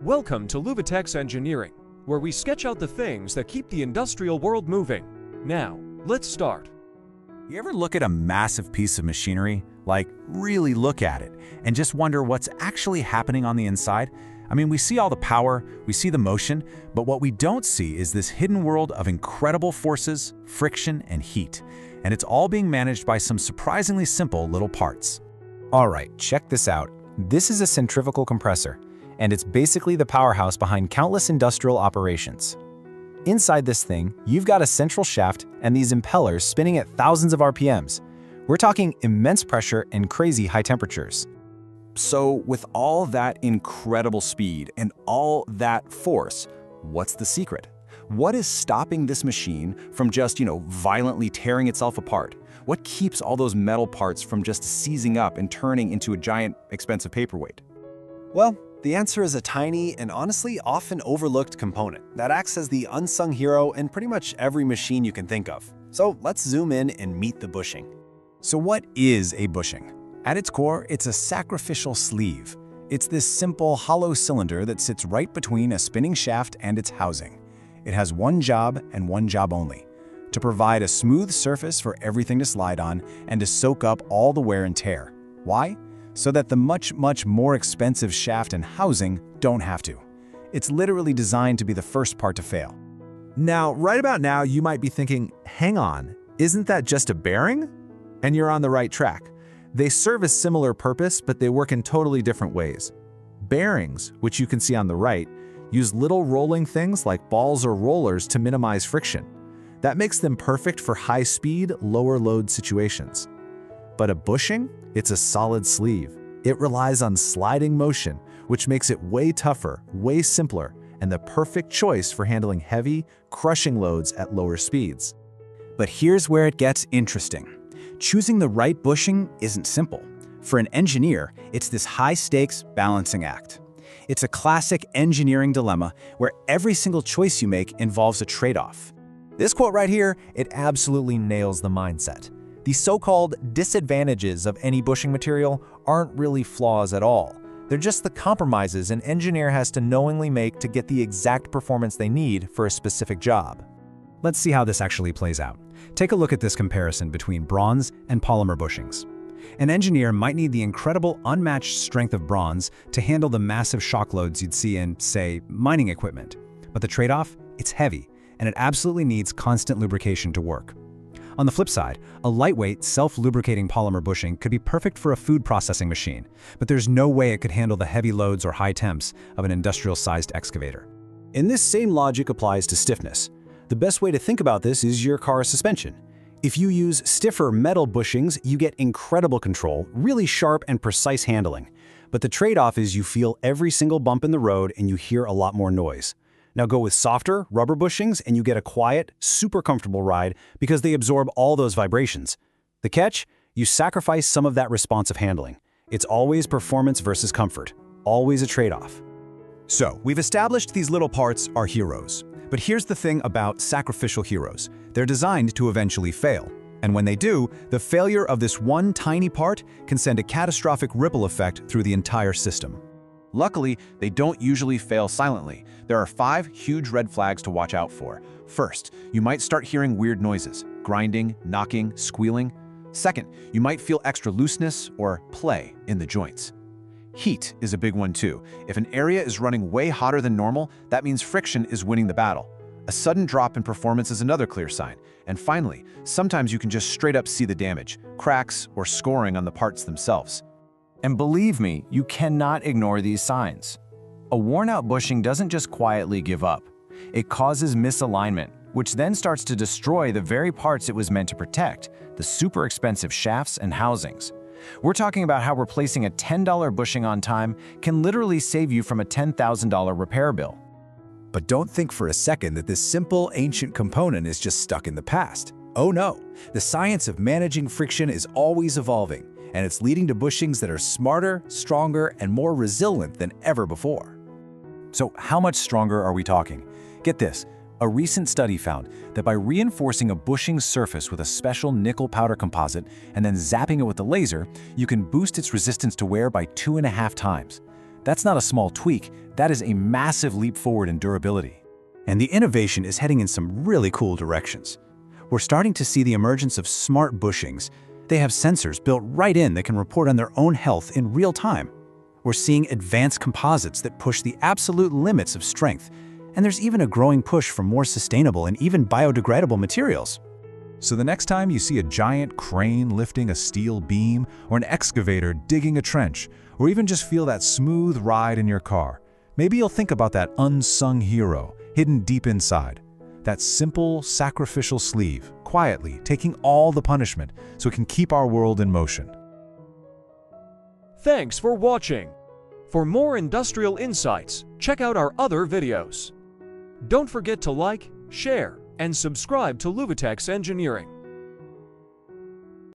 Welcome to Luvitex Engineering, where we sketch out the things that keep the industrial world moving. Now, let's start. You ever look at a massive piece of machinery, like really look at it, and just wonder what's actually happening on the inside? I mean, we see all the power, we see the motion, but what we don't see is this hidden world of incredible forces, friction, and heat. And it's all being managed by some surprisingly simple little parts. All right, check this out. This is a centrifugal compressor, and it's basically the powerhouse behind countless industrial operations. Inside this thing, you've got a central shaft and these impellers spinning at thousands of RPMs. We're talking immense pressure and crazy high temperatures. So with all that incredible speed and all that force, what's the secret? What is stopping this machine from just, violently tearing itself apart? What keeps all those metal parts from just seizing up and turning into a giant, expensive paperweight? Well, the answer is a tiny and honestly often overlooked component that acts as the unsung hero in pretty much every machine you can think of. So let's zoom in and meet the bushing. So what is a bushing? At its core, it's a sacrificial sleeve. It's this simple, hollow cylinder that sits right between a spinning shaft and its housing. It has one job and one job only: to provide a smooth surface for everything to slide on and to soak up all the wear and tear. Why? So that the much more expensive shaft and housing don't have to. It's literally designed to be the first part to fail. Now, right about now, you might be thinking, hang on, isn't that just a bearing? And you're on the right track. They serve a similar purpose, but they work in totally different ways. Bearings, which you can see on the right, use little rolling things like balls or rollers to minimize friction. That makes them perfect for high-speed, lower-load situations. But a bushing? It's a solid sleeve. It relies on sliding motion, which makes it way tougher, way simpler, and the perfect choice for handling heavy, crushing loads at lower speeds. But here's where it gets interesting. Choosing the right bushing isn't simple. For an engineer, it's this high-stakes balancing act. It's a classic engineering dilemma where every single choice you make involves a trade-off. This quote right here, it absolutely nails the mindset. The so-called disadvantages of any bushing material aren't really flaws at all. They're just the compromises an engineer has to knowingly make to get the exact performance they need for a specific job. Let's see how this actually plays out. Take a look at this comparison between bronze and polymer bushings. An engineer might need the incredible unmatched strength of bronze to handle the massive shock loads you'd see in, say, mining equipment. But the trade-off? It's heavy, and it absolutely needs constant lubrication to work. On the flip side, a lightweight, self-lubricating polymer bushing could be perfect for a food processing machine, but there's no way it could handle the heavy loads or high temps of an industrial-sized excavator. And this same logic applies to stiffness. The best way to think about this is your car suspension. If you use stiffer metal bushings, you get incredible control, really sharp and precise handling. But the trade-off is you feel every single bump in the road and you hear a lot more noise. Now go with softer, rubber bushings and you get a quiet, super comfortable ride because they absorb all those vibrations. The catch? You sacrifice some of that responsive handling. It's always performance versus comfort. Always a trade-off. So, we've established these little parts are heroes. But here's the thing about sacrificial heroes. They're designed to eventually fail. And when they do, the failure of this one tiny part can send a catastrophic ripple effect through the entire system. Luckily, they don't usually fail silently. There are 5 huge red flags to watch out for. First, you might start hearing weird noises: grinding, knocking, squealing. Second, you might feel extra looseness or play in the joints. Heat is a big one too. If an area is running way hotter than normal, that means friction is winning the battle. A sudden drop in performance is another clear sign. And finally, sometimes you can just straight up see the damage, cracks, or scoring on the parts themselves. And believe me, you cannot ignore these signs. A worn-out bushing doesn't just quietly give up. It causes misalignment, which then starts to destroy the very parts it was meant to protect, the super expensive shafts and housings. We're talking about how replacing a $10 bushing on time can literally save you from a $10,000 repair bill. But don't think for a second that this simple, ancient component is just stuck in the past. Oh no, the science of managing friction is always evolving, and it's leading to bushings that are smarter, stronger, and more resilient than ever before. So how much stronger are we talking? Get this. A recent study found that by reinforcing a bushing surface with a special nickel powder composite and then zapping it with a laser, you can boost its resistance to wear by 2.5 times. That's not a small tweak, that is a massive leap forward in durability. And the innovation is heading in some really cool directions. We're starting to see the emergence of smart bushings. They have sensors built right in that can report on their own health in real time. We're seeing advanced composites that push the absolute limits of strength. And there's even a growing push for more sustainable and even biodegradable materials. So the next time you see a giant crane lifting a steel beam, or an excavator digging a trench, or even just feel that smooth ride in your car, maybe you'll think about that unsung hero hidden deep inside. That simple, sacrificial sleeve, quietly taking all the punishment so it can keep our world in motion. Thanks for watching. For more industrial insights, check out our other videos. Don't forget to like, share, and subscribe to Luvitex Engineering.